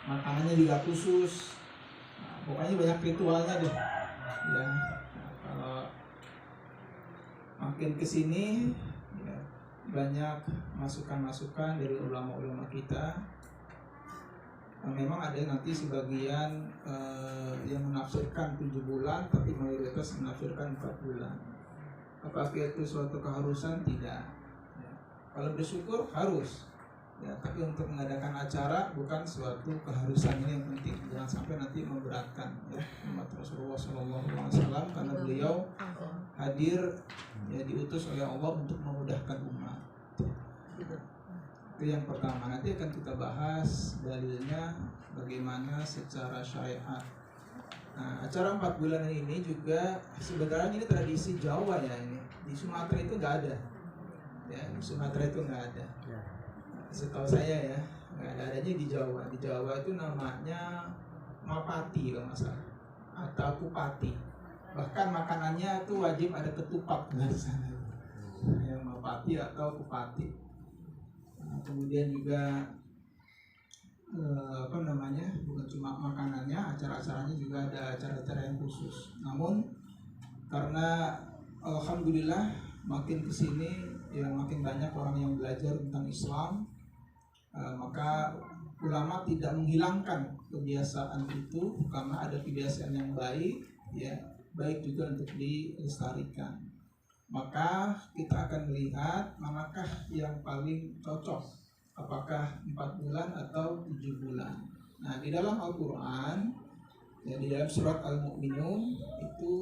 makanannya juga khusus. Nah, pokoknya banyak ritualnya deh. Ya, nah, kalau makin kesini ya, banyak masukan-masukan dari ulama-ulama kita. Memang ada nanti sebagian yang menafsirkan 7 bulan, tapi mayoritas menafsirkan 4 bulan. Apakah itu suatu keharusan? Tidak. Ya. Kalau bersyukur harus. Ya, tapi untuk mengadakan acara bukan suatu keharusan, ini yang penting. Jangan sampai nanti memberatkan ya umat Rasulullah SAW, karena beliau hadir ya, diutus oleh Allah untuk memudahkan umat. Itu yang pertama. Nanti akan kita bahas dalilnya bagaimana secara syariat. Nah, acara 4 bulan ini juga sebenarnya ini tradisi Jawa ya ini. Di Sumatera itu nggak ada. Ya, di Sumatera itu nggak ada. Setahu saya ya, nggak ada, adanya di Jawa. Di Jawa itu namanya mapati kalau nggak salah, atau kupati. Bahkan makanannya tuh wajib ada ketupat di sana. Ya, mapati atau kupati. Nah, kemudian juga bukan cuma makanannya, acara-acaranya juga ada acara-acara yang khusus. Namun karena alhamdulillah makin kesini ya makin banyak orang yang belajar tentang Islam, maka ulama tidak menghilangkan kebiasaan itu, karena ada kebiasaan yang baik ya, baik juga untuk dilestarikan. Maka kita akan melihat manakah yang paling cocok, apakah 4 bulan atau 7 bulan. Nah, di dalam Al-Quran ya, di dalam surat Al-Mu'minun itu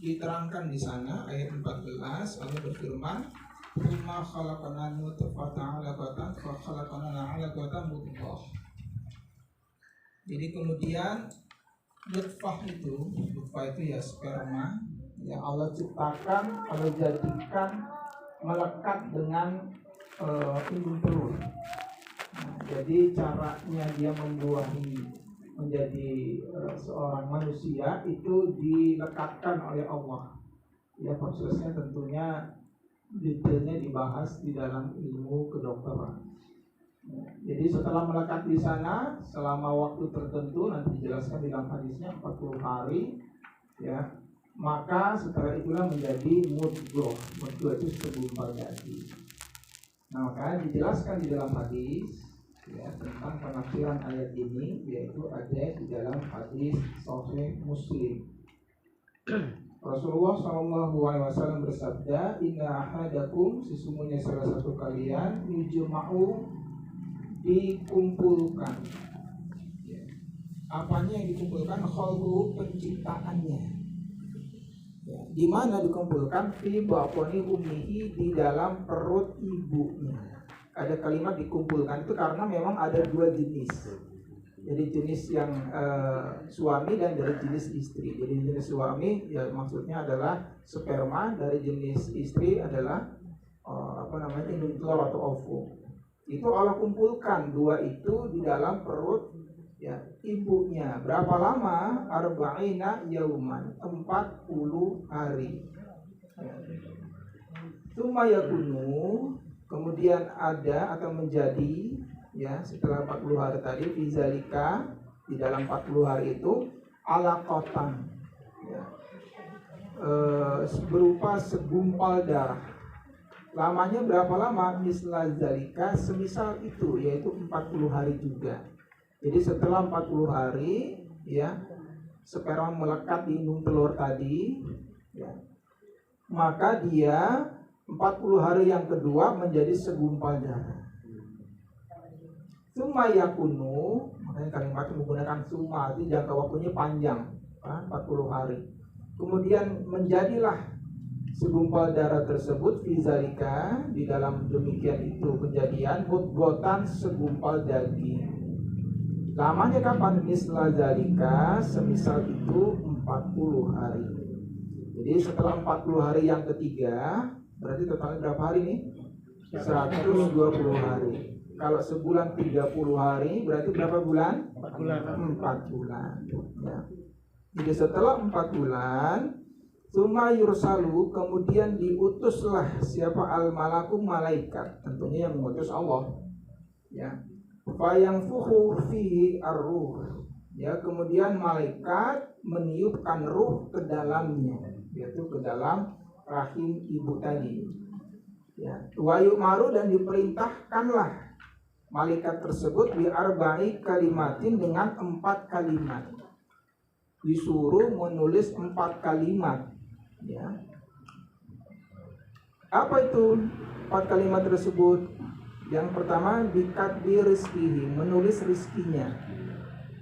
diterangkan di sana ayat 14, Allah berfirman, "Tsumma khalaqna nutfatan 'alaqatan fa khalaqna 'alaqatan mudghah." Jadi kemudian nutfah itu ya sperma yang Allah ciptakan, Allah jadikan melekat dengan indung telur. Nah, jadi caranya dia membuahi menjadi seorang manusia itu dilekatkan oleh Allah. Ya, prosesnya tentunya detailnya dibahas di dalam ilmu kedokteran. Jadi setelah melekat di sana selama waktu tertentu, nanti dijelaskan di dalam hadisnya 40 hari ya, maka setelah itulah menjadi mudghah. Mudghah itu segumpal daging. Nah, maka dijelaskan di dalam hadis ya tentang penafsiran ayat ini, yaitu ada di dalam hadis Sahih Muslim. Rasulullah SAW bersabda, "Inna ahadakum, sesungguhnya salah satu kalian, yujma'u, dikumpulkan." Ya. Apanya yang dikumpulkan? Khalqu, penciptaannya. Ya. Di mana dikumpulkan? Fi batni ummihi, di dalam perut ibunya. Ada kalimat dikumpulkan itu karena memang ada 2 jenis. Jadi jenis yang suami dan dari jenis istri. Jadi jenis suami ya maksudnya adalah sperma, dari jenis istri adalah indung telur atau ovum. Itu Allah kumpulkan 2 itu di dalam perut ya ibunya. Berapa lama? Arba'ina yauman, 40 hari. Tsumma yakunu, kemudian ada atau menjadi ya setelah 40 hari tadi, fizalika, di dalam 40 hari itu alaqatan ya, berupa segumpal darah. Lamanya berapa lama? Misla zalika, semisal itu, yaitu 40 hari juga. Jadi setelah 40 hari ya sperma melekat di indung telur tadi ya, maka dia 40 hari yang kedua menjadi segumpal darah. Summa yakunu, makanya kalimat menggunakan summa, itu jangka waktunya panjang, 40 hari. Kemudian menjadilah segumpal darah tersebut fizalika, di dalam demikian itu kejadian, mudghatan, segumpal daging. Lamanya kapan? Misla zalika, semisal itu 40 hari. Jadi setelah 40 hari yang ketiga, berarti totalnya berapa hari nih? 120 hari. Kalau sebulan 30 hari, berarti berapa bulan? 4 bulan. Ya. Jadi setelah 4 bulan, summa yursalu, kemudian diutuslah siapa al-malaku, malaikat. Tentunya yang mengutus Allah. Ya. Fayanfuhu fihi ar-ruh. Ya, kemudian malaikat meniupkan ruh ke dalamnya, yaitu ke dalam rahim ibu tadi. Ya, wa yu'maru, dan diperintahkanlah malaikat tersebut bi arba'i kalimatin, dengan 4 kalimat. Disuruh menulis 4 kalimat. Ya. Apa itu 4 kalimat tersebut? Yang pertama, bikatbi rizkihi, menulis rizkinya.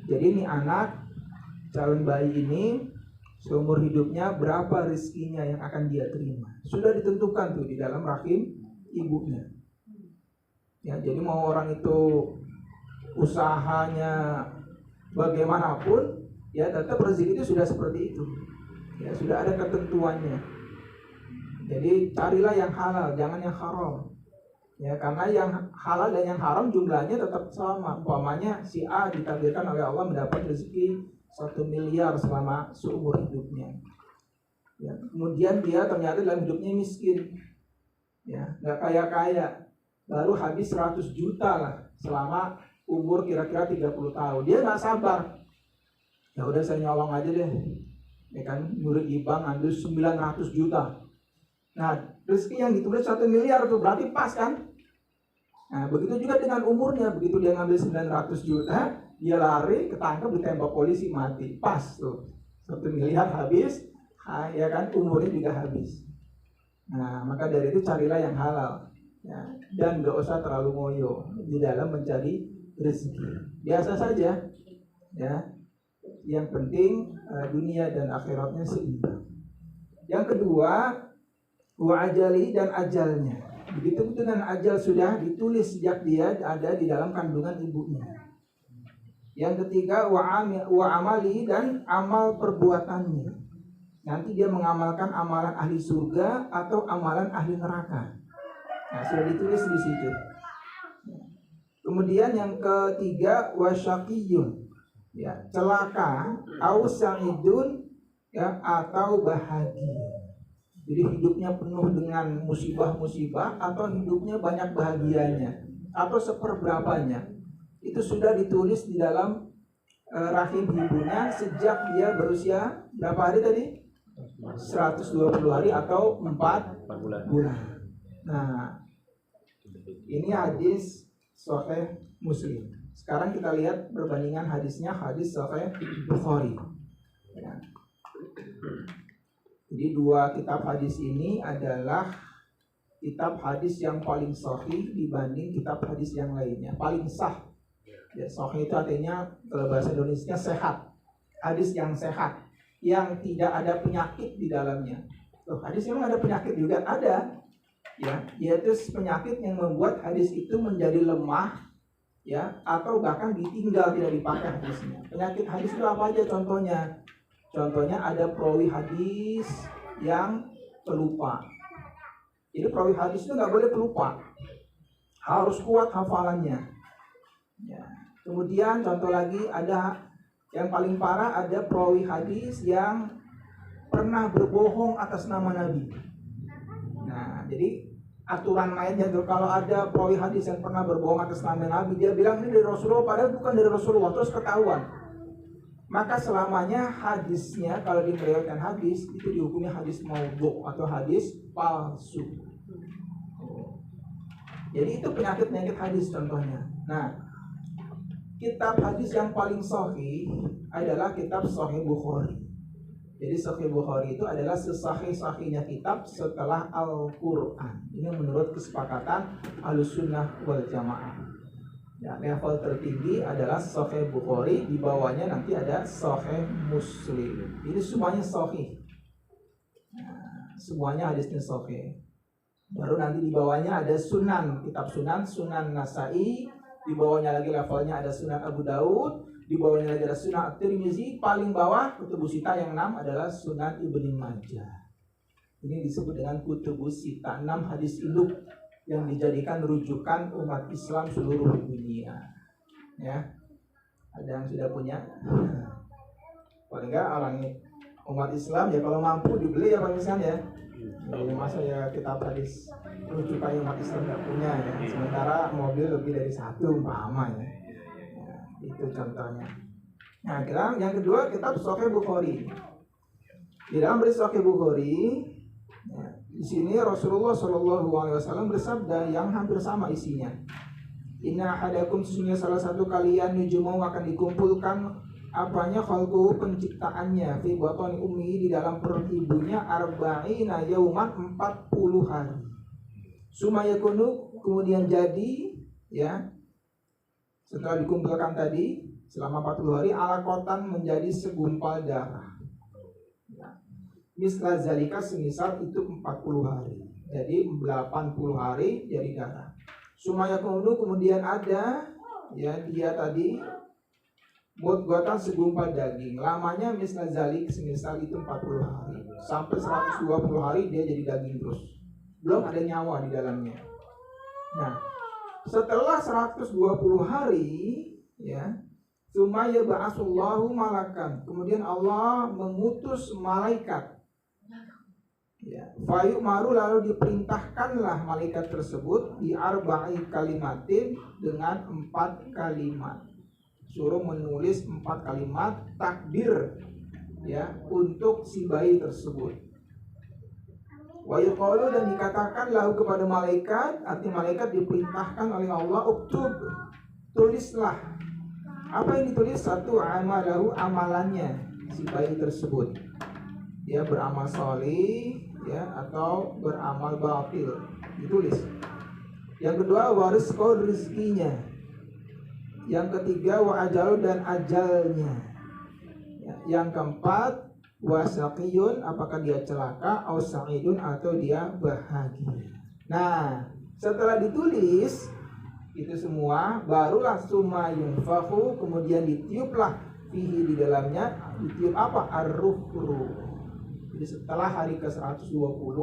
Jadi ini anak, calon bayi ini, seumur hidupnya berapa rizkinya yang akan dia terima. Sudah ditentukan tuh di dalam rahim ibunya. Ya, jadi mau orang itu usahanya bagaimanapun, ya tetap rezeki itu sudah seperti itu. Ya, sudah ada ketentuannya. Jadi carilah yang halal, jangan yang haram. Ya, karena yang halal dan yang haram jumlahnya tetap sama. Umpamanya si A ditakdirkan oleh Allah mendapat rezeki 1 miliar selama seumur hidupnya. Ya, kemudian dia ternyata dalam hidupnya miskin. Ya, nggak kaya-kaya. Baru habis 100 juta lah selama umur kira-kira 30 tahun. Dia nggak sabar. Ya udah, saya nyolong aja deh. Ya kan, nyuri di bank ambil 900 juta. Nah, rezeki yang ditulis 1 miliar tuh berarti pas kan? Nah, begitu juga dengan umurnya. Begitu dia ngambil 900 juta, dia lari, ketangkep, ditembak polisi, mati. Pas tuh, 1 miliar habis, ya kan, umurnya juga habis. Nah, maka dari itu carilah yang halal, ya, dan gak usah terlalu ngoyo di dalam mencari rezeki. Biasa saja, ya. Yang penting dunia dan akhiratnya seimbang. Yang kedua, wa ajali, dan ajalnya. Begitu dengan ajal sudah ditulis sejak dia ada di dalam kandungan ibunya. Yang ketiga, wa amali, dan amal perbuatannya. Nanti dia mengamalkan amalan ahli surga atau amalan ahli neraka. Nah, sudah ditulis di situ. Kemudian yang ketiga, wa syaqiyun, ya, celaka, au sa'idun, ya, atau bahagia. Jadi hidupnya penuh dengan musibah-musibah atau hidupnya banyak bahagianya atau seperberapanya. Itu sudah ditulis di dalam rahim ibunya sejak dia berusia berapa hari tadi? 120 hari atau 4 bulan. Nah, ini hadis Sahih Muslim. Sekarang kita lihat perbandingan hadisnya, hadis Sahih Bukhari. Ya. Jadi 2 kitab hadis ini adalah kitab hadis yang paling sahih dibanding kitab hadis yang lainnya. Paling sah. Ya, sahih itu artinya kalau bahasa Indonesia sehat. Hadis yang sehat, yang tidak ada penyakit di dalamnya. Loh, hadis memang ada penyakit juga, ada. Ya, yaitu penyakit yang membuat hadis itu menjadi lemah, ya, atau bahkan ditinggal, tidak dipakai hadisnya. Penyakit hadis itu apa aja contohnya? Contohnya ada perawi hadis yang pelupa. Jadi perawi hadis itu nggak boleh pelupa, harus kuat hafalannya. Ya. Kemudian contoh lagi ada yang paling parah, ada perawi hadis yang pernah berbohong atas nama Nabi. Nah, jadi aturan mainnya tuh kalau ada perawi hadis yang pernah berbohong atas nama Nabi, dia bilang ini dari Rasulullah padahal bukan dari Rasulullah, terus ketahuan. Maka selamanya hadisnya, kalau dimeriwayatkan hadis, itu dihukumnya hadis maudhu atau hadis palsu. Jadi itu penyakit-penyakit hadis contohnya. Nah, kitab hadis yang paling sahih adalah kitab Sahih Bukhari. Jadi Sahih Bukhari itu adalah sesahih-sahihnya kitab setelah Al-Quran. Ini menurut kesepakatan Ahlussunnah wal Jamaah. Ya, level tertinggi adalah Sahih Bukhari, di bawahnya nanti ada Sahih Muslim. Ini semuanya sahih. Nah, semuanya hadisnya sahih. Baru nanti di bawahnya ada Sunan, kitab Sunan, Sunan Nasai. Di bawahnya lagi levelnya ada Sunan Abu Daud. Di bawahnya lagi ada Sunan At-Tirmizi. Paling bawah Kutubus Sittah yang 6 adalah Sunan Ibnu Majah. Ini disebut dengan Kutubus Sittah, 6 hadis induk yang dijadikan rujukan umat Islam seluruh dunia. Ya, ada yang sudah punya? Paling enggak orang umat Islam ya kalau mampu dibeli ya Pak Miskan ya. Jadi masa ya kitab hadis rujukan yang umat Islam nggak punya ya. Sementara mobil lebih dari satu umpama ya. Nah, itu contohnya. Nah, yang kedua kitab Sahih Bukhari. Di dalam berisi Sahih Bukhari, ya, di sini Rasulullah SAW bersabda yang hampir sama isinya. Inna ahadakum, sesungguhnya salah satu kalian yujma'u akan dikumpulkan apanya khalquhu penciptaannya fi batni ummi di dalam perut ibunya arba'ina yauman 40 hari. Sumayakunu, kemudian jadi ya setelah dikumpulkan tadi selama 40 hari alaqatan menjadi segumpal darah. Misla zalika, semisal itu 40 hari. Jadi 80 hari jadi darah. Sumayakunu, kemudian ada ya dia tadi mudghatan segumpal daging. Lamanya misla zalik, semisal itu 40 hari. Sampai 120 hari dia jadi daging terus. Belum ada nyawa di dalamnya. Nah, setelah 120 hari ya, sumaya ba'asullahu malakan, kemudian Allah mengutus malaikat. Ya, fayu maru, lalu diperintahkanlah malaikat tersebut di arba'i kalimatin, dengan 4 kalimat. Suruh menulis 4 kalimat takdir ya untuk si bayi tersebut. Wa yuqalu, dan dikatakan lahu kepada malaikat, arti malaikat diperintahkan oleh Allah, uktub, tulislah. Apa yang ditulis? Satu, amalahu, amalannya si bayi tersebut. Dia beramal solih ya atau beramal batil, ditulis. Yang kedua, warizqo, rezekinya. Yang ketiga, wa ajalu, dan ajalnya. Ya, yang keempat, wasaqiyun, apakah dia celaka, au sa'idun, atau dia bahagia. Nah, setelah ditulis itu semua, barulah summa yunfahu, kemudian ditiuplah fihi, di dalamnya. Ditiup apa? Ar-ruh. Jadi setelah hari ke-120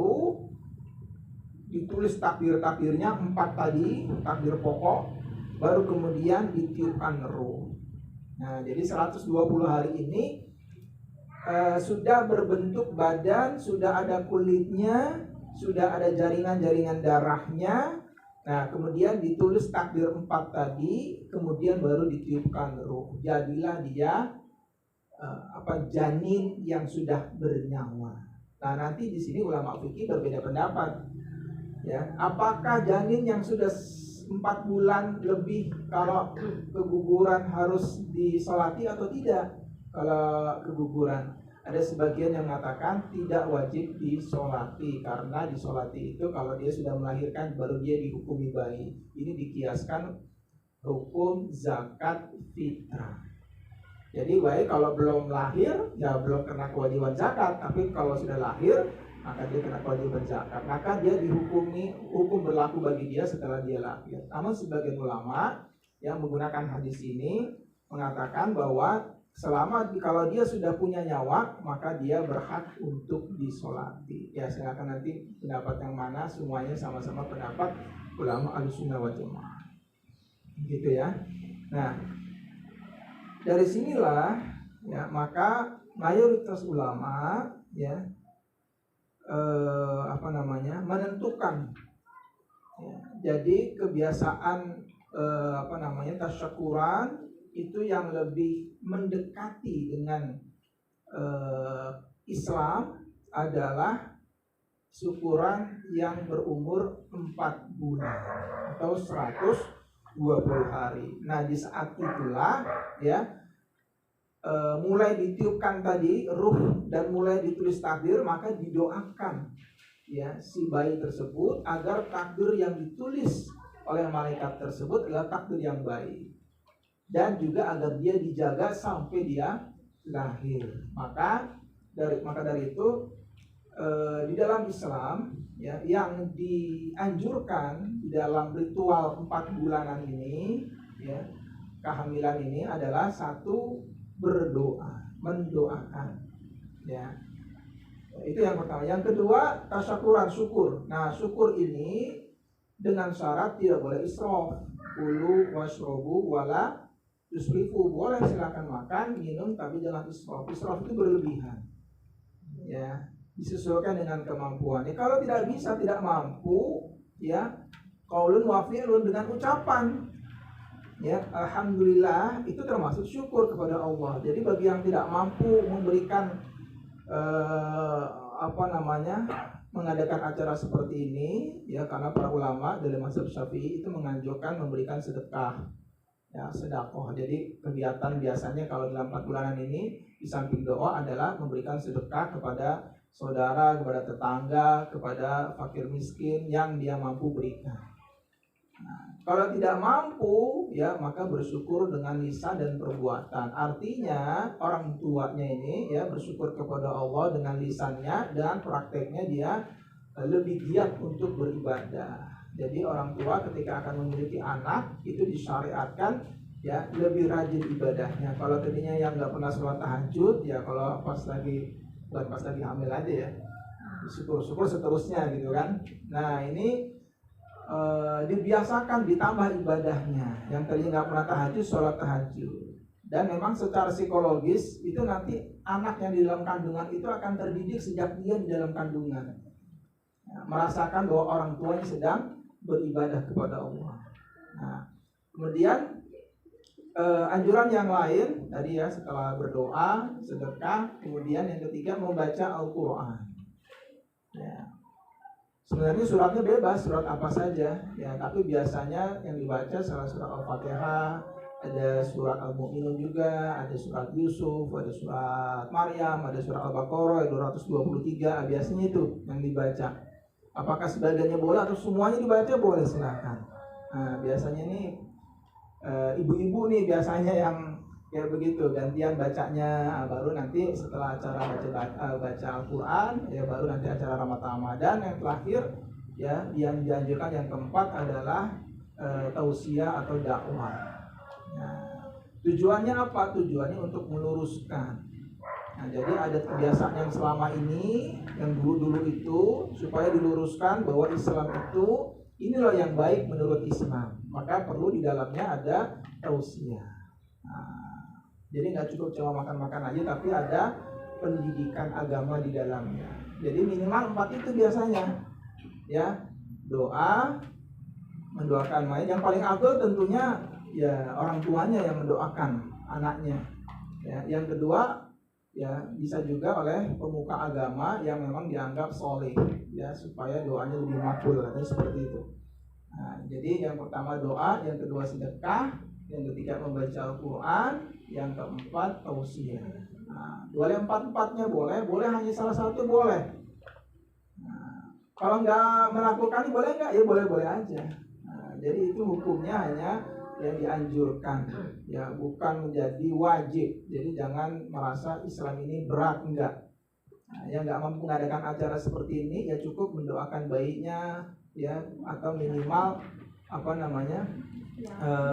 ditulis takdir-takdirnya 4 tadi, takdir pokok, baru kemudian ditiupkan ruh. Nah, jadi 120 hari ini sudah berbentuk badan, sudah ada kulitnya, sudah ada jaringan-jaringan darahnya. Nah, kemudian ditulis takdir 4 tadi, kemudian baru ditiupkan ruh. Jadilah dia janin yang sudah bernyawa. Nah, nanti di sini ulama fikih berbeda pendapat. Ya, apakah janin yang sudah 4 bulan lebih kalau keguguran harus disolati atau tidak? Kalau keguguran, ada sebagian yang mengatakan tidak wajib disolati, karena disolati itu kalau dia sudah melahirkan baru dia dihukumi bayi. Ini dikiaskan hukum zakat fitrah. Jadi baik kalau belum lahir ya belum kena kewajiban zakat, tapi kalau sudah lahir maka dia kena kewajiban zakat. Maka dia dihukumi, hukum berlaku bagi dia setelah dia lahir. Namun sebagian ulama yang menggunakan hadis ini mengatakan bahwa selama kalau dia sudah punya nyawa maka dia berhak untuk disolati. Ya, silakan nanti pendapat yang mana, semuanya sama-sama pendapat ulama Ahlussunnah wal Jamaah. Gitu ya. Nah, dari sinilah ya maka mayoritas ulama ya menentukan ya, jadi kebiasaan tasyakuran itu yang lebih mendekati dengan Islam adalah syukuran yang berumur 4 bulan atau 120 hari. Nah, di saat itulah ya mulai ditiupkan tadi ruh dan mulai ditulis takdir, maka didoakan ya si bayi tersebut agar takdir yang ditulis oleh malaikat tersebut adalah takdir yang baik, dan juga agar dia dijaga sampai dia lahir. Maka dari itu di dalam Islam ya yang dianjurkan di dalam ritual 4 bulanan ini ya, kehamilan ini adalah satu, berdoa, mendoakan ya. Itu yang pertama. Yang kedua, tasyakuran, syukur. Nah, syukur ini dengan syarat tidak boleh israf. Kulu washrobu wala tusrifu. Boleh silakan makan, minum, tapi jangan israf. Israf itu berlebihan ya, disesuaikan dengan kemampuan. Kalau tidak bisa, tidak mampu, ya, qaulun wa fi'lun, dengan ucapan. Ya, alhamdulillah itu termasuk syukur kepada Allah. Jadi bagi yang tidak mampu memberikan mengadakan acara seperti ini, ya, karena para ulama dari mazhab Syafi'i itu menganjurkan memberikan sedekah, ya, sedekah. Jadi kegiatan biasanya kalau dalam 4 bulanan ini di samping doa adalah memberikan sedekah kepada saudara, kepada tetangga, kepada fakir miskin yang dia mampu berikan. Nah, kalau tidak mampu, ya, maka bersyukur dengan lisan dan perbuatan. Artinya orang tuanya ini, ya, bersyukur kepada Allah dengan lisannya, dan prakteknya dia lebih giat untuk beribadah. Jadi orang tua ketika akan memiliki anak itu disyariatkan, ya, lebih rajin ibadahnya. Kalau tadinya yang nggak pernah sholat tahajud, ya, kalau pas lagi hamil aja, ya, syukur seterusnya gitu kan. Nah, ini dibiasakan ditambah ibadahnya. Yang tadinya nggak pernah tahajud, sholat tahajud. Dan memang secara psikologis itu nanti anak yang di dalam kandungan itu akan terdidik sejak dia di dalam kandungan, ya, merasakan bahwa orang tuanya sedang beribadah kepada Allah. Nah, kemudian anjuran yang lain tadi, ya, setelah berdoa, sedekah, kemudian yang ketiga membaca Al-Quran. Ya. Sebenarnya suratnya bebas, surat apa saja, ya, tapi biasanya yang dibaca salah surat Al-Fatihah, ada surat Al-Mu'minun juga, ada surat Yusuf, ada surat Maryam, ada surat Al-Baqarah 223, biasanya itu yang dibaca. Apakah sebagiannya boleh atau semuanya dibaca? Boleh, silakan. Nah, biasanya ini ibu-ibu nih biasanya yang kayak begitu, gantian bacanya, baru nanti setelah acara baca Al-Quran, ya, baru nanti acara Ramadan. Yang terakhir, ya, yang dianjurkan yang keempat adalah tausiah atau dakwah. Nah, tujuannya apa? Tujuannya untuk meluruskan. Nah, jadi ada kebiasaan yang selama ini, yang dulu itu, supaya diluruskan bahwa Islam itu ini loh yang baik menurut Islam. Maka perlu di dalamnya ada tausiah. Nah, jadi nggak cukup cuma makan-makan aja, tapi ada pendidikan agama di dalamnya. Jadi minimal 4 itu biasanya, ya, doa, mendoakan mayit. Yang paling afdal tentunya, ya, orang tuanya yang mendoakan anaknya. Ya, yang kedua, ya, bisa juga oleh pemuka agama yang memang dianggap soleh, ya, supaya doanya lebih makbul, katanya seperti itu. Nah, jadi yang pertama doa, yang kedua sedekah, yang ketiga membaca Al-Quran, yang keempat tausiah. Nah, boleh 4-4-nya boleh hanya salah satu boleh. Nah, kalau nggak melakukan boleh nggak? Ya boleh aja. Nah, jadi itu hukumnya hanya yang dianjurkan, ya, bukan menjadi wajib. Jadi jangan merasa Islam ini berat, enggak. Nah, yang nggak mampu mengadakan acara seperti ini, ya cukup mendoakan bayinya, ya, atau minimal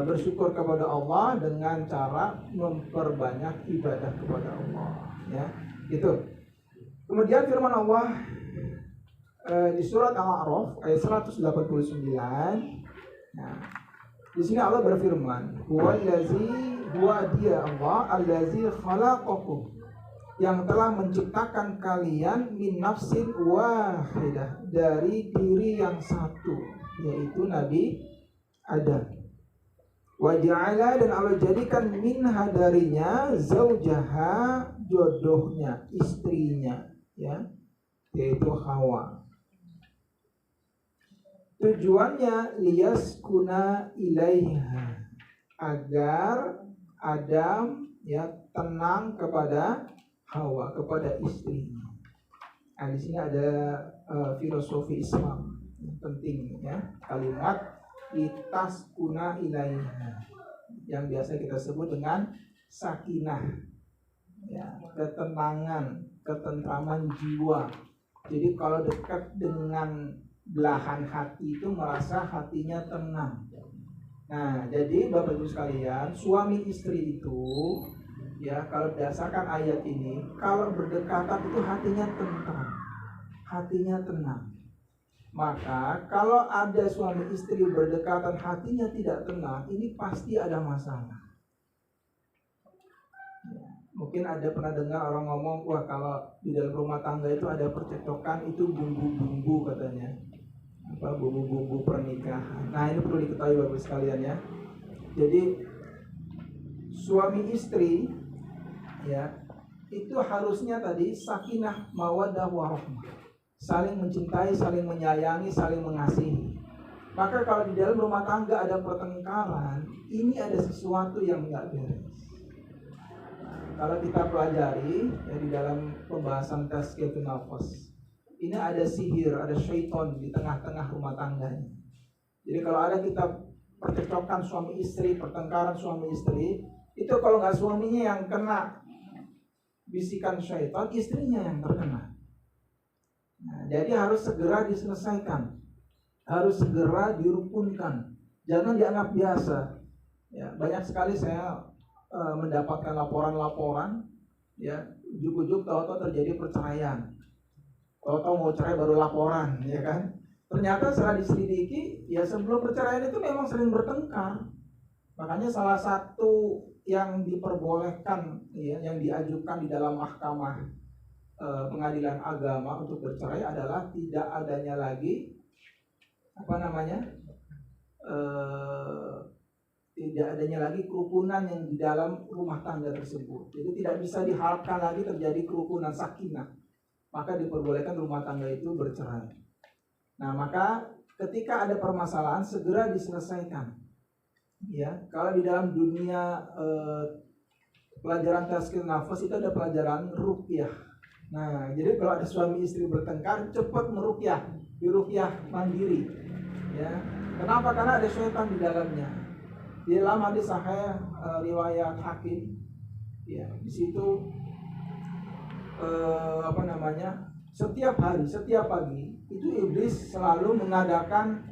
bersyukur kepada Allah dengan cara memperbanyak ibadah kepada Allah, ya, gitu. Kemudian firman Allah di surat Al-A'raf ayat 189. Nah, di sini Allah berfirman, huwa dia Allah allazi khalaqakum, yang telah menciptakan kalian min nafsin wahidah, dari diri yang satu, yaitu Nabi Adam. Wa ja'ala, dan Allah jadikan minha darinya zaujaha, jodohnya, istrinya, ya, yaitu Hawa. Tujuannya liyaskuna ilaiha, agar Adam, ya, tenang kepada Hawa, kepada istrinya. Nah, di sini ada filosofi Islam yang penting, ya, kalimat litaskuna ilaiha, yang biasa kita sebut dengan sakinah, ya, ketenangan, ketentraman jiwa. Jadi kalau dekat dengan belahan hati itu merasa hatinya tenang. Nah, jadi Bapak Ibu sekalian, suami istri itu, ya, kalau berdasarkan ayat ini, kalau berdekatan itu hatinya tentram, hatinya tenang. Maka kalau ada suami istri berdekatan hatinya tidak tenang, ini pasti ada masalah. Ya, mungkin ada pernah dengar orang ngomong, wah, kalau di dalam rumah tangga itu ada percekcokan, itu bumbu-bumbu katanya. bumbu-bumbu pernikahan. Nah, ini perlu diketahui Bapak sekalian ya. Jadi suami istri ya itu harusnya tadi sakinah mawaddah warahmah, saling mencintai, saling menyayangi, saling mengasihi. Maka kalau di dalam rumah tangga ada pertengkaran, ini ada sesuatu yang nggak beres. Kalau kita pelajari ya, di dalam pembahasan tazkiyatun nafas, ini ada sihir, ada syaitan di tengah-tengah rumah tangganya. Jadi kalau ada kita percekcokan suami istri, pertengkaran suami istri, itu kalau nggak suaminya yang kena bisikan syaitan, istrinya yang terkena. Nah, jadi harus segera diselesaikan, harus segera dirukunkan, jangan dianggap biasa. Ya, banyak sekali saya mendapatkan laporan-laporan, ya, ujuk-ujuk tahu-tahu terjadi perceraian, tahu-tahu mau cerai baru laporan, ya kan? Ternyata setelah diselidiki, ya sebelum perceraian itu memang sering bertengkar. Makanya salah satu yang diperbolehkan, ya, yang diajukan di dalam mahkamah pengadilan agama untuk bercerai adalah tidak adanya lagi tidak adanya lagi kerukunan yang di dalam rumah tangga tersebut. Jadi tidak bisa diharapkan lagi terjadi kerukunan sakinah. Maka diperbolehkan rumah tangga itu bercerai. Nah, maka ketika ada permasalahan segera diselesaikan. Ya, kalau di dalam dunia pelajaran tazkiyatun nafas itu ada pelajaran ruqyah. Nah, jadi kalau ada suami istri bertengkar, cepat meruqyah, diruqyah mandiri. Ya, kenapa? Karena ada syaitan di dalamnya. Di dalam hadis sahih riwayat Hakim, ya, di situ setiap hari, setiap pagi itu iblis selalu mengadakan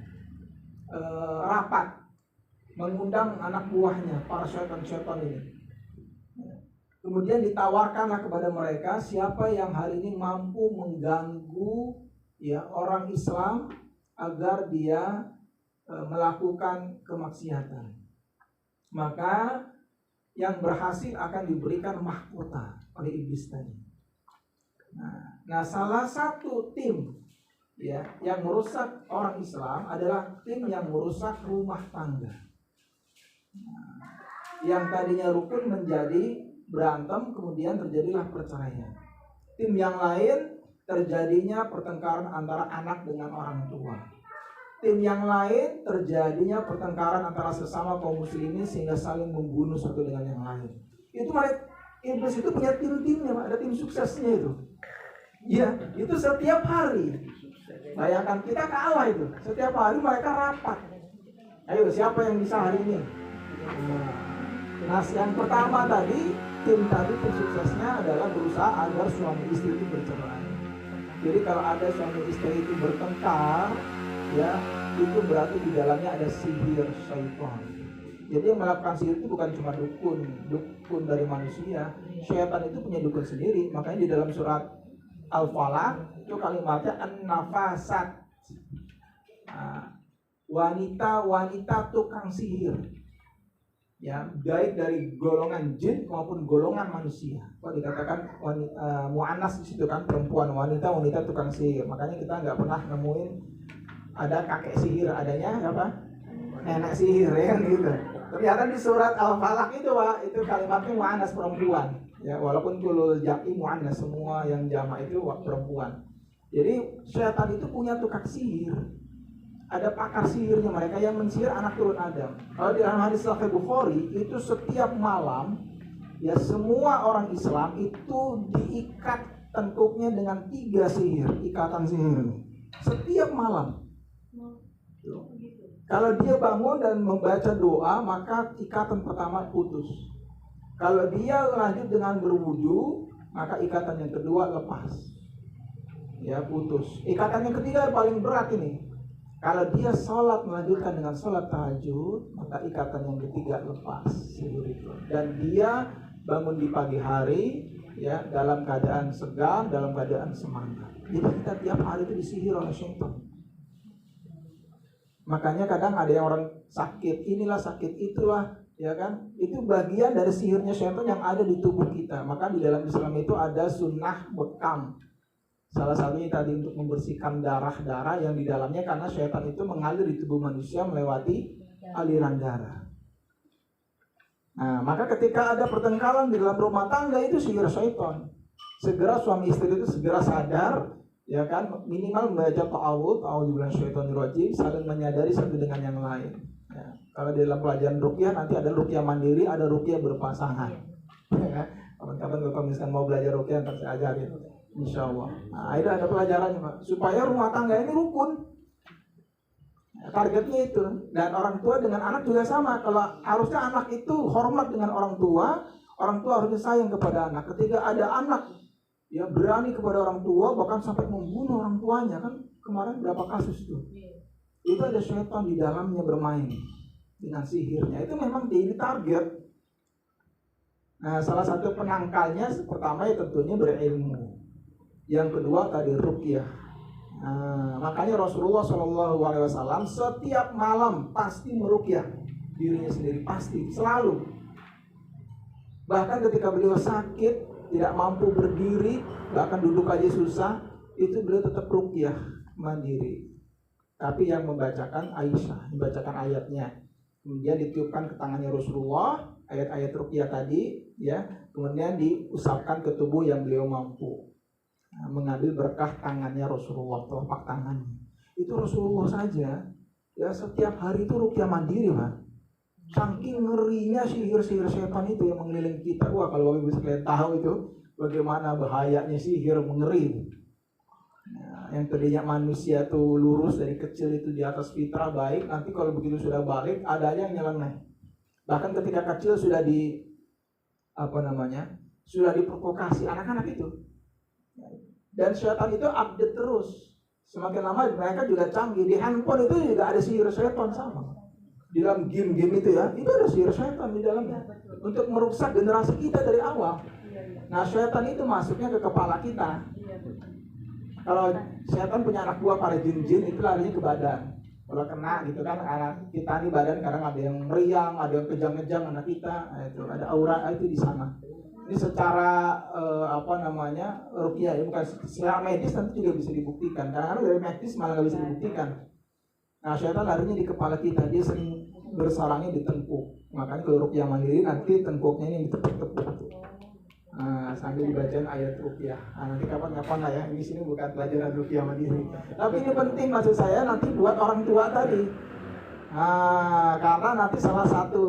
rapat, mengundang anak buahnya, para syaitan-syaitan ini. Kemudian ditawarkanlah kepada mereka siapa yang hari ini mampu mengganggu, ya, orang Islam agar dia melakukan kemaksiatan. Maka yang berhasil akan diberikan mahkota oleh iblis tadi. Nah, salah satu tim, ya, yang merusak orang Islam adalah tim yang merusak rumah tangga. Yang tadinya rukun menjadi berantem, kemudian terjadilah perceraian. Tim yang lain terjadinya pertengkaran antara anak dengan orang tua. Tim yang lain terjadinya pertengkaran antara sesama kaum muslimin sehingga saling membunuh satu dengan yang lain. Itu mereka, iblis itu punya tim-timnya, ada tim suksesnya itu. Ya, itu setiap hari. Bayangkan kita kalah itu. Setiap hari mereka rapat. Ayo, siapa yang bisa hari ini? Nah, yang pertama tadi, tim suksesnya adalah berusaha agar suami istri itu bercerai. Jadi kalau ada suami istri itu bertengkar, ya, itu berarti di dalamnya ada sihir syaitan. Jadi yang melakukan sihir itu bukan cuma dukun dari manusia. Syaitan itu punya dukun sendiri. Makanya di dalam surat Al-Falaq itu kalimatnya an-nafasat. Nah, wanita-wanita tukang sihir. Ya, baik dari golongan jin maupun golongan manusia. Kalau dikatakan mu'annas di situ kan, perempuan, wanita tukang sihir. Makanya kita nggak pernah nemuin ada kakek sihir, adanya apa? Nenek sihir, ya gitu. Ternyata di surat Al-Falaq itu, Pak, itu kalimatnya mu'annas, perempuan. Ya, walaupun kulul jam'i mu'annas, semua yang jamak itu perempuan. Jadi syaitan itu punya tukang sihir. Ada pakar sihirnya, mereka yang mensihir anak turun Adam. Kalau di dalam hadis Sahih Bukhari itu setiap malam, ya, semua orang Islam itu diikat tengkuknya dengan 3 sihir, ikatan sihir. Setiap malam. Kalau dia bangun dan membaca doa, maka ikatan pertama putus. Kalau dia lanjut dengan berwudu, maka ikatan yang kedua lepas. Ya, putus. Ikatan yang ketiga paling berat ini. Kalau dia sholat melanjutkan dengan sholat tahajud, maka ikatan yang ketiga lepas. Dan dia bangun di pagi hari, ya, dalam keadaan segar, dalam keadaan semangat. Jadi kita tiap hari itu disihir oleh syaitan. Makanya kadang ada yang orang sakit, inilah sakit itulah, ya kan? Itu bagian dari sihirnya syaitan yang ada di tubuh kita. Maka di dalam Islam itu ada sunnah bekam. Salah satunya tadi untuk membersihkan darah-darah yang di dalamnya, karena syaitan itu mengalir di tubuh manusia melewati aliran darah. Nah, maka ketika ada pertengkaran di dalam rumah tangga, itu sihir syaitan. Segera suami istri itu segera sadar, ya kan, minimal membaca ta'awudz, a'udzubillahiminasyaitonirrajim, saling menyadari satu dengan yang lain. Ya. Kalau di dalam pelajaran ruqyah nanti ada ruqyah mandiri, ada ruqyah berpasangan. Ya. Kapan-kapan kalau misalkan mau belajar ruqyah nanti saya ajarin, insya Allah. Nah, itu ada pelajarannya, Pak, supaya rumah tangga ini rukun. Targetnya itu. Dan orang tua dengan anak juga sama. Kalau harusnya anak itu hormat dengan orang tua harusnya sayang kepada anak. Ketika ada anak ya berani kepada orang tua, bahkan sampai membunuh orang tuanya, kan kemarin berapa kasus itu. Itu ada syaitan di dalamnya bermain dengan sihirnya. Itu memang jadi target. Nah, salah satu penangkalnya pertama ya tentunya berilmu. Yang kedua tadi ruqyah. Nah, makanya Rasulullah SAW setiap malam pasti meruqyah dirinya sendiri, pasti, selalu. Bahkan ketika beliau sakit, tidak mampu berdiri, bahkan duduk aja susah, itu beliau tetap ruqyah mandiri. Tapi yang membacakan Aisyah, membacakan ayatnya, kemudian ditiupkan ke tangannya Rasulullah ayat-ayat ruqyah tadi, ya, kemudian diusapkan ke tubuh yang beliau mampu. Mengambil berkah tangannya Rasulullah, telapak tangannya. Itu Rasulullah saja ya setiap hari itu ruqyah mandiri, Pak. Saking ngerinya sihir-sihir setan itu yang mengelilingi kita. Wah, kalau Bapak bisa tahu itu bagaimana bahayanya sihir, mengeri. Nah, yang tadinya manusia tuh lurus dari kecil itu di atas fitrah baik, nanti kalau begitu sudah balik ada aja yang nyeleneh. Bahkan ketika kecil sudah sudah diprovokasi anak-anak itu. Dan syaitan itu update terus. Semakin lama mereka juga canggih. Di handphone itu juga ada sihir syaitan sama. Di dalam game-game itu ya, itu ada sihir syaitan di dalamnya. Untuk merusak generasi kita dari awal. Nah, syaitan itu masuknya ke kepala kita. Kalau syaitan punya anak buah para jin-jin, itu larinya ke badan. Kalau kena gitu kan, anak kita di badan kadang ada yang meriang, ada yang kejang-kejang anak kita. Nah, itu ada aura itu di sana. Ini secara ruqyah ya, bukan secara medis nanti juga bisa dibuktikan. Karena dari medis malah nggak bisa dibuktikan. Nah, syaitan larinya di kepala kita, dia sering bersarangnya di tengkuk. Makanya kalau ruqyah mandiri nanti tengkuknya ini ditepuk-tepuk. Nah, sambil dibacain ayat ruqyah. Nah, nanti kapan-kapan lah ya. Ini sini bukan pelajaran ruqyah mandiri. Tapi ini penting maksud saya nanti buat orang tua tadi. Nah, karena nanti salah satu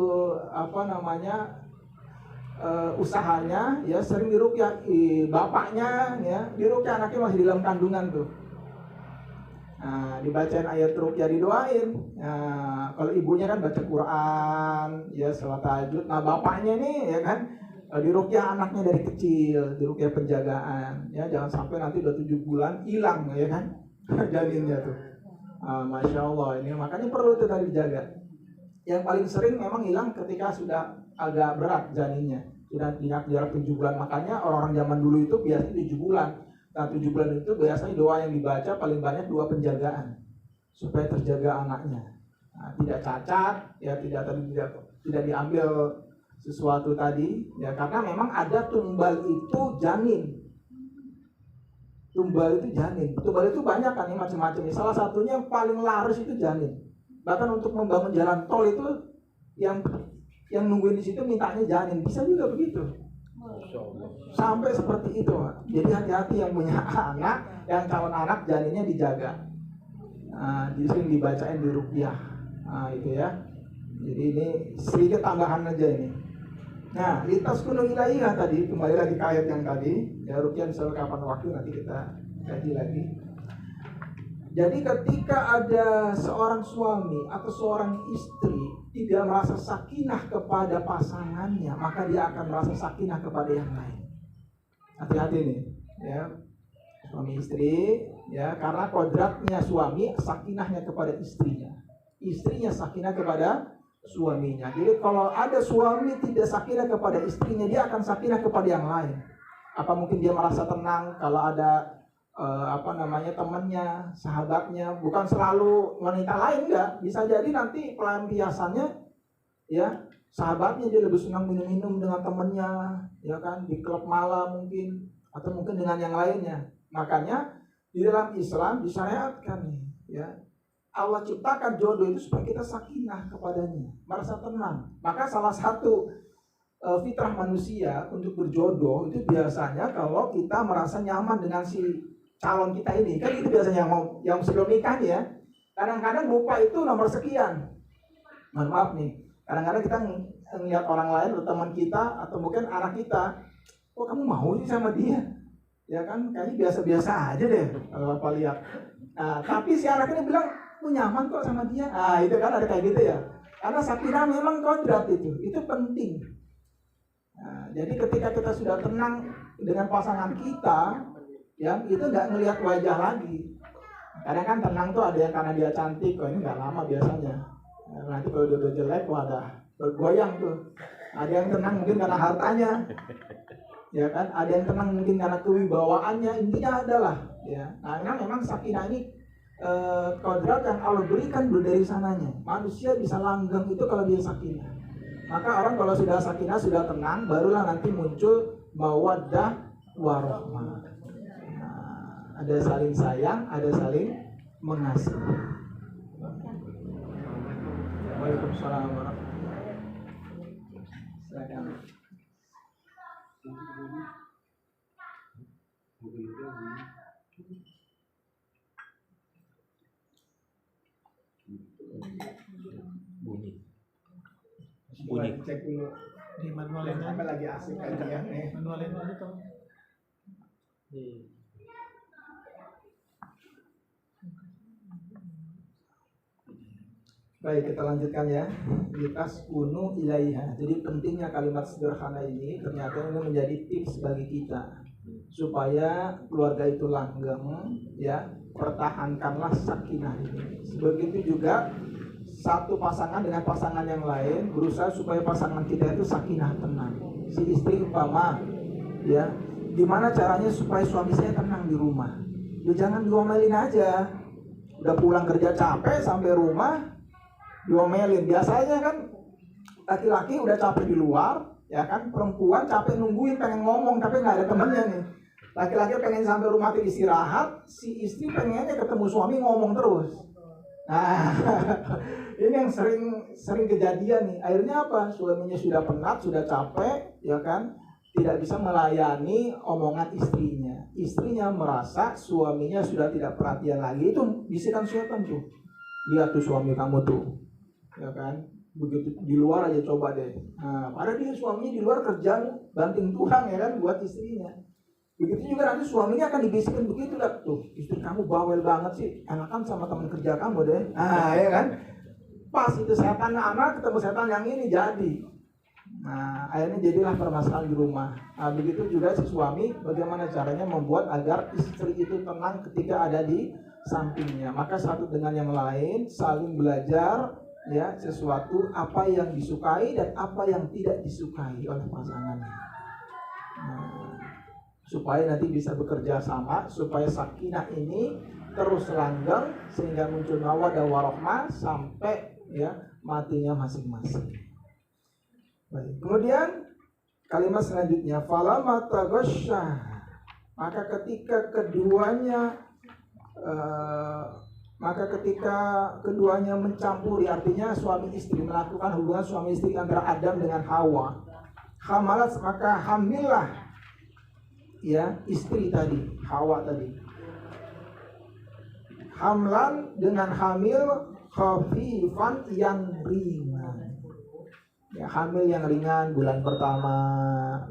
usahanya ya sering diruqyah, bapaknya ya diruqyah, anaknya masih di dalam kandungan tuh. Nah, dibacain ayat ruqyah, didoain. Nah, kalau ibunya kan baca Quran ya salat tahajud. Nah, bapaknya nih ya kan diruqyah anaknya dari kecil, diruqyah penjagaan ya, jangan sampai nanti udah 7 bulan hilang ya kan janinnya tuh. Masya Allah, ini makanya perlu itu tadi dijaga. Yang paling sering memang hilang ketika sudah agak berat janinnya, sudah jarak 7 bulan. Makanya orang-orang zaman dulu itu biasanya 7 bulan. Nah, 7 bulan itu biasanya doa yang dibaca paling banyak 2 penjagaan supaya terjaga anaknya. Nah, tidak cacat ya, tidak diambil sesuatu tadi ya, karena memang ada tumbal itu janin. Tumbal itu janin. Tumbal itu banyak kan, macam-macam. Salah satunya yang paling laris itu janin. Bahkan untuk membangun jalan tol itu yang nungguin di situ mintanya janin, bisa juga begitu. Sampai seperti itu. Jadi hati-hati yang punya anak, yang calon anak janinnya dijaga. Nah, di sini dibacain di ruqyah. Nah, itu ya. Jadi ini sedikit tambahan aja ini. Nah, litaskunu ilaiha tadi, kembali lagi ke ayat yang tadi. Ya, ruqyah misalnya kapan waktu nanti kita kaji lagi. Jadi ketika ada seorang suami atau seorang istri tidak merasa sakinah kepada pasangannya, maka dia akan merasa sakinah kepada yang lain. Hati-hati nih, ya, suami istri, ya, karena kodratnya suami sakinahnya kepada istrinya, istrinya sakinah kepada suaminya. Jadi kalau ada suami tidak sakinah kepada istrinya, dia akan sakinah kepada yang lain. Apa mungkin dia merasa tenang kalau ada temannya, sahabatnya, bukan selalu wanita lain, enggak. Bisa jadi nanti pelampiasannya ya sahabatnya, dia lebih senang minum-minum dengan temannya, ya kan, di klub malam mungkin, atau mungkin dengan yang lainnya. Makanya di dalam Islam disyariatkan nih, ya. Allah ciptakan jodoh itu supaya kita sakinah kepadanya, merasa tenang. Maka salah satu fitrah manusia untuk berjodoh itu biasanya kalau kita merasa nyaman dengan si calon kita ini. Kan itu biasanya yang sebelum nikah nih ya. Kadang-kadang lupa itu nomor sekian. Mohon maaf nih, kadang-kadang kita ngeliat orang lain atau teman kita atau mungkin anak kita, oh kamu mau nih sama dia? Ya kan, kayaknya biasa-biasa aja deh kalau Bapak lihat. Nah, tapi si anak ini bilang, aku nyaman kok sama dia. Nah, itu kan ada kayak gitu ya. Karena sakinah memang kodrat itu penting. Nah, jadi ketika kita sudah tenang dengan pasangan kita, ya itu nggak ngelihat wajah lagi. Kadang kan tenang tuh ada yang karena dia cantik, kok ini nggak lama biasanya. Nah, nanti kalau dia udah jelek, wadah bergoyang tuh. Ada yang tenang mungkin karena hartanya, ya kan? Ada yang tenang mungkin karena kewibawaannya. Intinya adalah, ya. Nah, memang sakinah ini kodrat yang Allah berikan dulu dari sananya. Manusia bisa langgeng itu kalau dia sakinah. Maka orang kalau sudah sakinah, sudah tenang, barulah nanti muncul mawaddah warahmah. Nah, ada saling sayang, ada saling mengasihi. Waalaikumsalam warahmatullahi wabarakatuh. Silakan. Bunyi. Cek dulu di manualin apa lagi asik aja ya. Manualin dulu tuh. Baik, kita lanjutkan ya. Litaskunu ilaiha. Jadi pentingnya kalimat sederhana ini ternyata ini menjadi tips bagi kita supaya keluarga itu langgeng, ya. Pertahankanlah sakinah ini. Begitu juga satu pasangan dengan pasangan yang lain berusaha supaya pasangan kita itu sakinah, tenang. Si istri umpama, ya, gimana caranya supaya suami saya tenang di rumah? Ya jangan diomelin aja. Udah pulang kerja capek sampai rumah diomelin. Biasanya kan laki-laki udah capek di luar, ya kan, perempuan capek nungguin pengen ngomong tapi nggak ada temennya nih. Laki-laki pengen sampai rumah tuh istirahat, si istri pengennya ketemu suami ngomong terus. Nah, ini yang sering kejadian nih. Akhirnya apa? Suaminya sudah penat, sudah capek, ya kan, tidak bisa melayani omongan istrinya. Istrinya merasa suaminya sudah tidak perhatian lagi. Itu bisikan setan tuh. Lihat tuh suami kamu tuh, ya kan, begitu di luar aja coba deh. Nah, padahal dia suaminya di luar kerja banting tulang, ya kan, buat istrinya. Begitu juga nanti suaminya akan dibisikin begitu lah, tuh istri kamu bawel banget sih, enakan sama teman kerja kamu deh. Nah, ya kan, pas itu setan anak ketemu setan yang ini jadi. Nah, akhirnya jadilah permasalahan di rumah. Nah, begitu juga si suami, bagaimana caranya membuat agar istri itu tenang ketika ada di sampingnya. Maka satu dengan yang lain saling belajar, ya, sesuatu apa yang disukai dan apa yang tidak disukai oleh pasangannya. Nah, supaya nanti bisa bekerja sama, supaya sakinah ini terus langgeng sehingga muncul mawaddah warahmah sampai, ya, matinya masing-masing. Baik. Kemudian kalimat selanjutnya falamma taghashsha, maka ketika keduanya mencampuri, artinya suami istri melakukan hubungan suami istri antara Adam dengan Hawa, hamalat, maka hamillah, ya, istri tadi, Hawa tadi, hamlan dengan hamil khafifan yang ringan, ya, hamil yang ringan bulan pertama,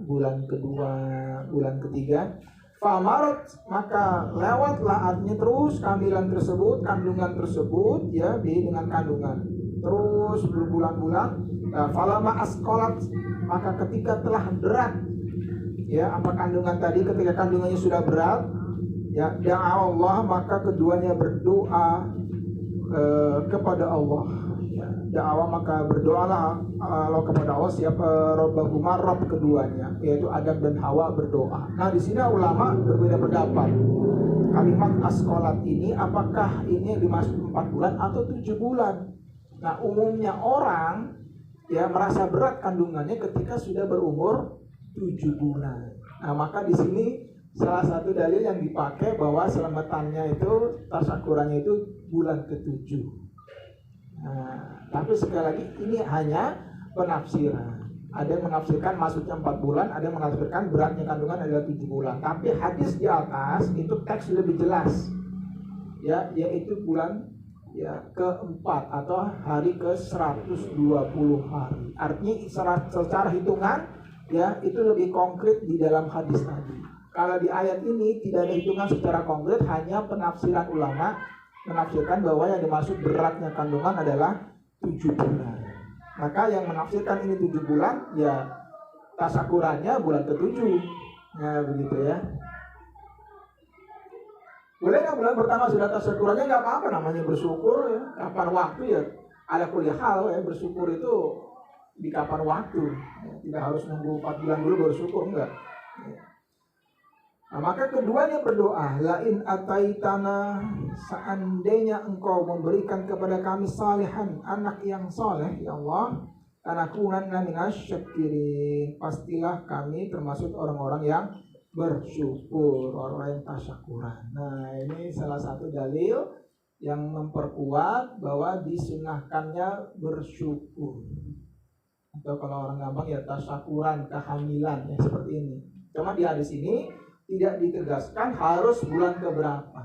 bulan kedua, bulan ketiga. Famarat, maka lewatlah, artinya terus kehamilan tersebut, kandungan tersebut, ya, dengan kandungan terus berbulan-bulan. Falama askolat, maka ketika telah berat, ya, apa kandungan tadi, ketika kandungannya sudah berat, ya, da'a Allah, maka keduanya berdoa kepada Allah, ya, da'a, maka berdoalah kepada Allah, siapa Rabbahuma, Rabb keduanya, yaitu Adam dan Hawa berdoa. Nah, di sini ulama berbeda pendapat. Kalimat askolat ini apakah ini dimaksud 4 bulan atau 7 bulan? Nah, umumnya orang, ya, merasa berat kandungannya ketika sudah berumur 7 bulan. Nah, maka di sini salah satu dalil yang dipakai bahwa selamatannya itu tasyakurannya itu bulan ke-7. Nah, tapi sekali lagi ini hanya penafsiran. Ada yang menafsirkan masuknya 4 bulan, ada yang menafsirkan beratnya kandungan adalah 7 bulan. Tapi hadis di atas itu teks lebih jelas, ya, yaitu bulan ya keempat atau hari ke-120 hari. Artinya secara hitungan ya itu lebih konkret di dalam hadis tadi. Kalau di ayat ini tidak ada hitungan secara konkret, hanya penafsiran ulama menafsirkan bahwa yang dimaksud beratnya kandungan adalah 7 bulan. Maka yang menafsirkan ini 7 bulan, ya tasyakurannya bulan ke-7. Nah begitu ya. Boleh nggak bulan pertama sudah tasyakurannya? Nggak apa-apa, namanya bersyukur ya. Kapan waktu ya, ala kulli hal ya, bersyukur itu di kapan waktu ya, tidak harus nunggu 4 bulan dulu baru syukur, enggak ya. Nah, maka keduanya berdoa, lain ataitana, seandainya engkau memberikan kepada kami salihan, anak yang saleh ya Allah, anakunanna minasyakirin, pastilah kami termasuk orang-orang yang bersyukur, orang yang tasyakuran. Nah ini salah satu dalil yang memperkuat bahwa disunahkannya bersyukur. Atau kalau orang gampang ya tasyakuran, kehamilan ya seperti ini. Cuma di hadis ini tidak ditegaskan harus bulan keberapa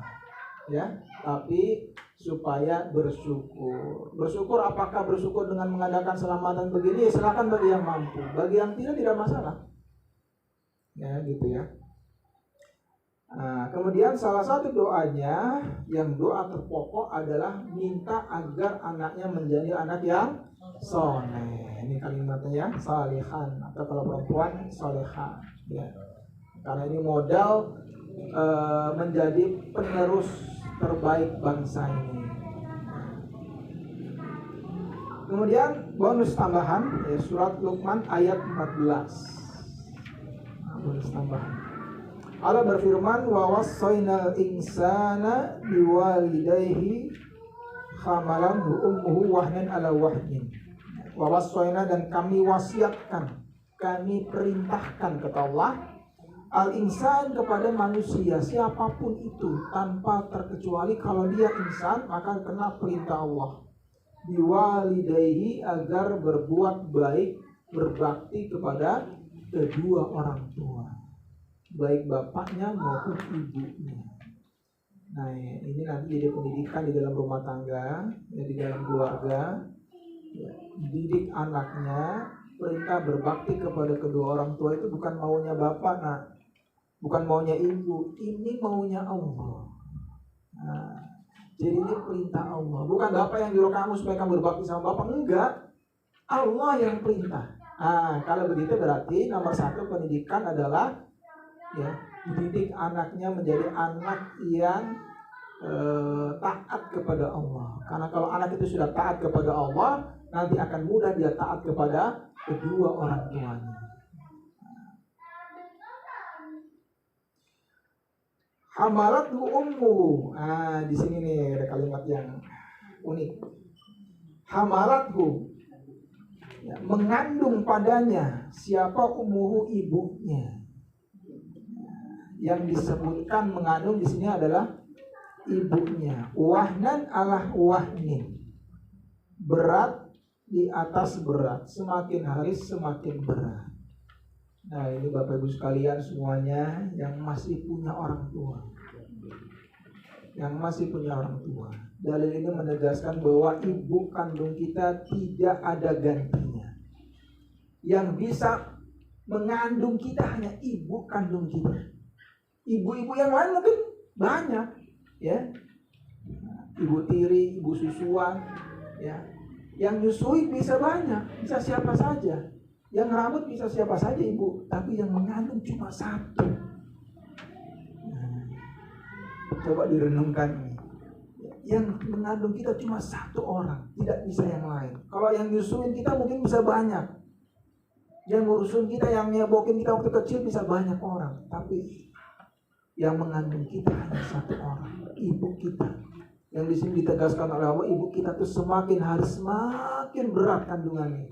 ya, tapi supaya bersyukur. Bersyukur apakah bersyukur dengan mengadakan selamatan begini? Ya silakan bagi yang mampu. Bagi yang tidak masalah. Ya gitu ya. Nah, kemudian salah satu doanya yang doa terpokok adalah minta agar anaknya menjadi anak yang soleh. Ini kalimatnya ya, salihan, atau kalau perempuan soleha ya. Karena ini modal menjadi penerus terbaik bangsa ini. Kemudian bonus tambahan ya, surat Luqman ayat 14. Bonus tambahan. Allah berfirman, wa wassaynal insana biwalidayhi hamalanhu ummuhu wahnan ala wahnin. Wa wassayna, dan kami wasiatkan, kami perintahkan, kata Allah, al-insan kepada manusia siapapun itu tanpa terkecuali kalau dia insan maka kena perintah Allah. Biwalidayhi, agar berbuat baik, berbakti kepada kedua orang tua, baik bapaknya maupun ibunya. Nah ini nanti jadi pendidikan di dalam rumah tangga ya, di dalam keluarga ya, didik anaknya. Perintah berbakti kepada kedua orang tua itu bukan maunya bapak, nah, bukan maunya ibu, ini maunya Allah. Nah, jadi ini perintah Allah, bukan bapak yang nyuruh kamu supaya kamu berbakti sama bapak, enggak, Allah yang perintah. Nah, kalau begitu berarti nomor 1 pendidikan adalah ya, dididik anaknya menjadi anak yang taat kepada Allah. Karena kalau anak itu sudah taat kepada Allah, nanti akan mudah dia taat kepada kedua orang tuanya. Hamalathu ummuhu. Nah, di sini nih ada kalimat yang unik. Hamalathu, ya, mengandung padanya. Siapa ummuhu? Ibunya. Yang disebutkan mengandung di sini adalah ibunya. Wahnan ala wahnin, berat di atas berat, semakin hari semakin berat. Nah ini Bapak Ibu sekalian semuanya yang masih punya orang tua, yang masih punya orang tua, dalil ini menegaskan bahwa ibu kandung kita tidak ada gantinya. Yang bisa mengandung kita hanya ibu kandung kita. Ibu-ibu yang lain mungkin banyak ya, ibu tiri, ibu susuan ya. Yang nyusui bisa banyak, bisa siapa saja. Yang rambut bisa siapa saja ibu, tapi yang mengandung cuma 1. Nah, coba direnungkan. Yang mengandung kita cuma 1 orang, tidak bisa yang lain. Kalau yang nyusuin kita mungkin bisa banyak. Yang ngurusin kita, yang nyebokin kita waktu kecil bisa banyak orang. Tapi yang mengandung kita hanya 1 orang, ibu kita. Yang di sini ditegaskan oleh Allah, ibu kita tuh semakin hari semakin berat kandungannya,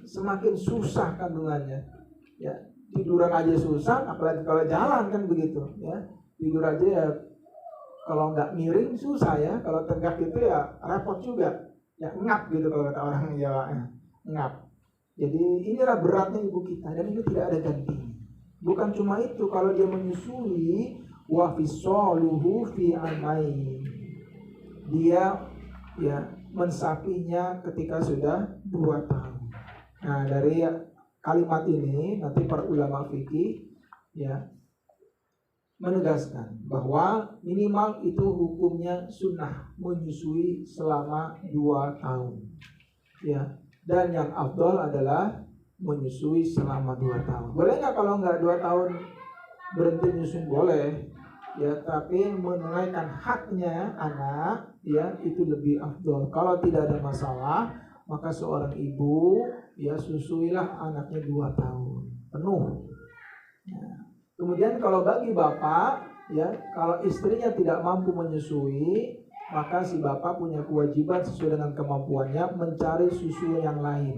semakin susah kandungannya. Ya, tiduran aja susah, apalagi kalau jalan kan begitu. Ya, tidur aja ya kalau nggak miring susah ya, kalau tegak itu ya repot juga. Ya ngap gitu kalau kata orang Jawa, ngap. Jadi inilah beratnya ibu kita dan itu tidak ada gantinya. Bukan cuma itu, kalau dia menyusui wa fisaluhu fi amain. Dia ya mensapinya ketika sudah 2 tahun. Nah, dari kalimat ini nanti para ulama fikih ya menegaskan bahwa minimal itu hukumnya sunnah menyusui selama 2 tahun. Ya, dan yang afdal adalah menyusui selama 2 tahun. Boleh nggak kalau nggak 2 tahun berhenti nyusun? Boleh. Ya, tapi menunaikan haknya anak ya itu lebih afdal. Kalau tidak ada masalah, maka seorang ibu ya susuilah anaknya 2 tahun penuh. Ya. Kemudian kalau bagi bapak ya, kalau istrinya tidak mampu menyusui, maka si bapak punya kewajiban sesuai dengan kemampuannya mencari susu yang lain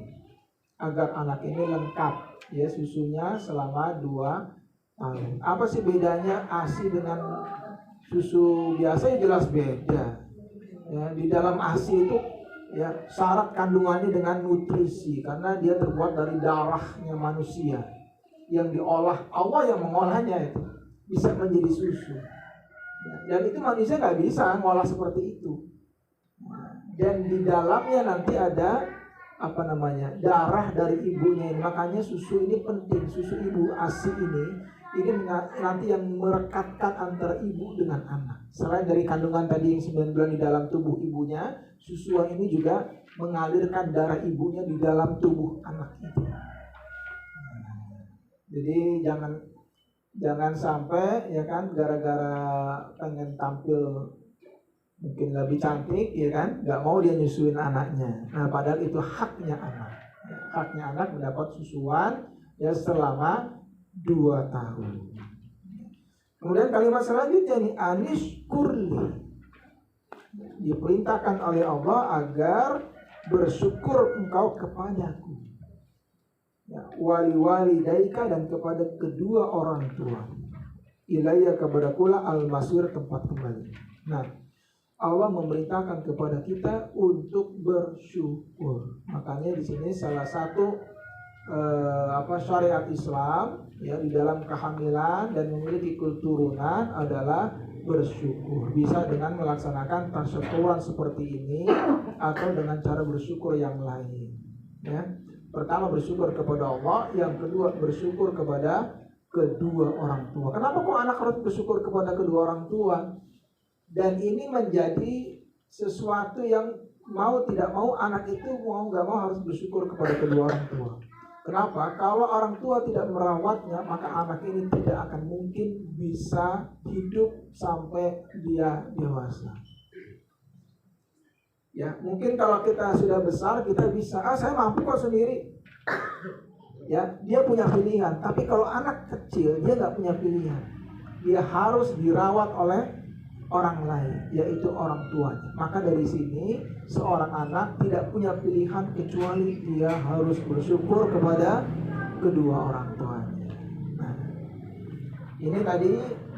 agar anak ini lengkap ya susunya selama 2 tahun. Apa sih bedanya ASI dengan susu biasa? Ya jelas beda. Ya, di dalam ASI itu ya syarat kandungannya dengan nutrisi karena dia terbuat dari darahnya manusia yang diolah, Allah yang mengolahnya itu bisa menjadi susu. Ya, dan itu manusia nggak bisa ngolah seperti itu. Dan di dalamnya nanti ada darah dari ibunya ini. Makanya susu ini penting. Susu ibu ASI ini nanti yang merekatkan antara ibu dengan anak. Selain dari kandungan tadi yang 9 bulan di dalam tubuh ibunya, susuan ini juga mengalirkan darah ibunya di dalam tubuh anak itu. Jadi jangan sampai ya kan gara-gara pengen tampil mungkin lebih cantik ya kan, nggak mau dia nyusuin anaknya. Nah, padahal itu haknya anak. Haknya anak mendapat susuan ya selama 2 tahun. Kemudian kalimat selanjutnya nih, anishkurli. Diperintahkan oleh Allah agar bersyukur engkau kepadaku. Ya, wali daika dan kepada kedua orang tua. Ilayya kepadakulah al-masir tempat kembali. Nah, Allah memerintahkan kepada kita untuk bersyukur. Makanya di sini salah satu syariat Islam ya di dalam kehamilan dan memiliki keturunan adalah bersyukur. Bisa dengan melaksanakan tasyakuran seperti ini atau dengan cara bersyukur yang lain. Ya. Pertama bersyukur kepada Allah, yang kedua bersyukur kepada kedua orang tua. Kenapa kok anak harus bersyukur kepada kedua orang tua? Dan ini menjadi sesuatu yang mau tidak mau anak itu mau nggak mau harus bersyukur kepada kedua orang tua. Kenapa? Kalau orang tua tidak merawatnya, maka anak ini tidak akan mungkin bisa hidup sampai dia dewasa. Ya, mungkin kalau kita sudah besar kita bisa, saya mampu kok sendiri. Ya, dia punya pilihan. Tapi kalau anak kecil dia nggak punya pilihan. Dia harus dirawat oleh orang lain, yaitu orang tuanya. Maka dari sini seorang anak tidak punya pilihan kecuali dia harus bersyukur kepada kedua orang tuanya. Nah, ini tadi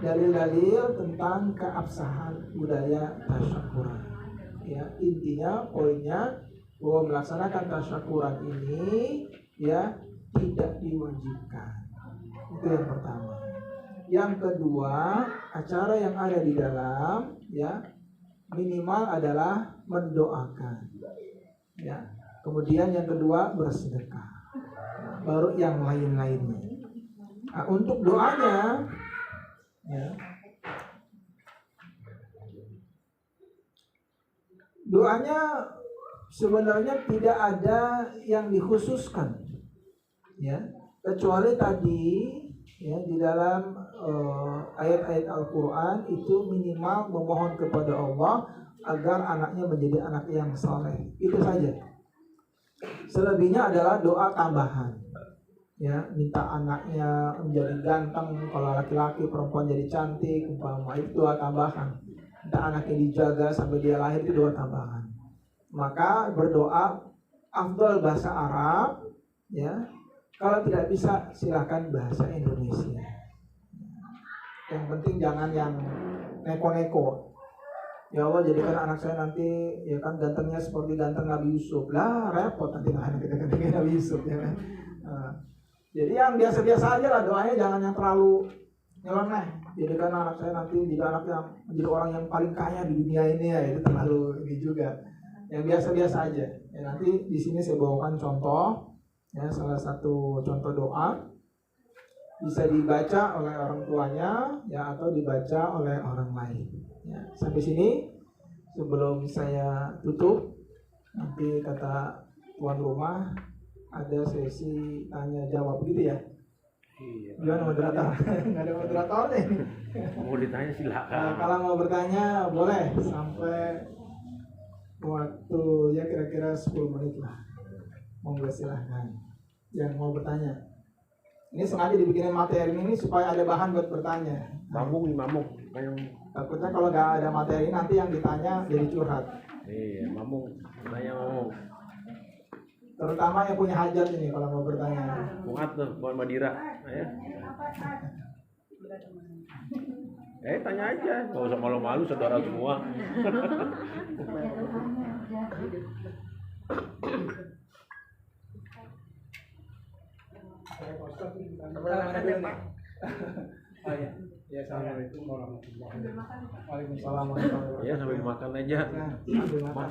dalil-dalil tentang keabsahan budaya tasyakuran. Ya, intinya poinnya bahwa melaksanakan tasyakuran ini ya tidak diwajibkan. Itu yang pertama. Yang kedua, acara yang ada di dalam ya minimal adalah mendoakan. Ya. Kemudian yang kedua bersedekah. Nah, baru yang lain-lainnya. Nah, untuk doanya ya, doanya sebenarnya tidak ada yang dikhususkan ya, kecuali tadi ya di dalam ayat-ayat Al-Quran itu minimal memohon kepada Allah agar anaknya menjadi anak yang saleh. Itu saja. Selebihnya adalah doa tambahan. Ya, minta anaknya menjadi ganteng, kalau laki-laki, perempuan jadi cantik, umpama itu doa tambahan. Minta anaknya dijaga sampai dia lahir, itu doa tambahan. Maka berdoa afdal bahasa Arab ya. Kalau tidak bisa, silakan bahasa Indonesia. Yang penting jangan yang neko-neko. Ya Allah, jadikan anak saya nanti ya kan gantengnya seperti ganteng Nabi Yusuf. Lah repot nanti anak kita gantengnya Nabi Yusuf ya kan. Jadi yang biasa-biasa aja lah doanya, jangan yang terlalu nyeleneh. Jadikan anak saya nanti jadi anak yang menjadi orang yang paling kaya di dunia ini ya, itu terlalu ini juga. Yang biasa-biasa aja. Ya, nanti di sini saya bawakan contoh. Ya, salah satu contoh doa bisa dibaca oleh orang tuanya ya atau dibaca oleh orang lain. Ya, sampai sini sebelum saya tutup, nanti kata tuan rumah ada sesi tanya jawab gitu ya. Iya. Gimana moderator? Nggak ada moderator nih. Mau ditanya silakan. Kalau mau bertanya boleh sampai waktu ya kira-kira 10 menit lah. Monggo silahkan yang mau bertanya. Ini sengaja dibikinin materi ini supaya ada bahan buat bertanya. Mamung nih mamung. Takutnya kalau nggak ada materi nanti yang ditanya jadi curhat. Iya, mamung. Tanya mamung. Terutama yang punya hajat ini kalau mau bertanya. Bungat tuh, buat Madira. Ayo. Tanya aja. Gak usah malu-malu, saudara semua. Oh iya. Ya, assalamualaikum warahmatullahi wabarakatuh. Waalaikumsalam warahmatullahi wabarakatuh. Ya, sambil makan aja. Sambil makan.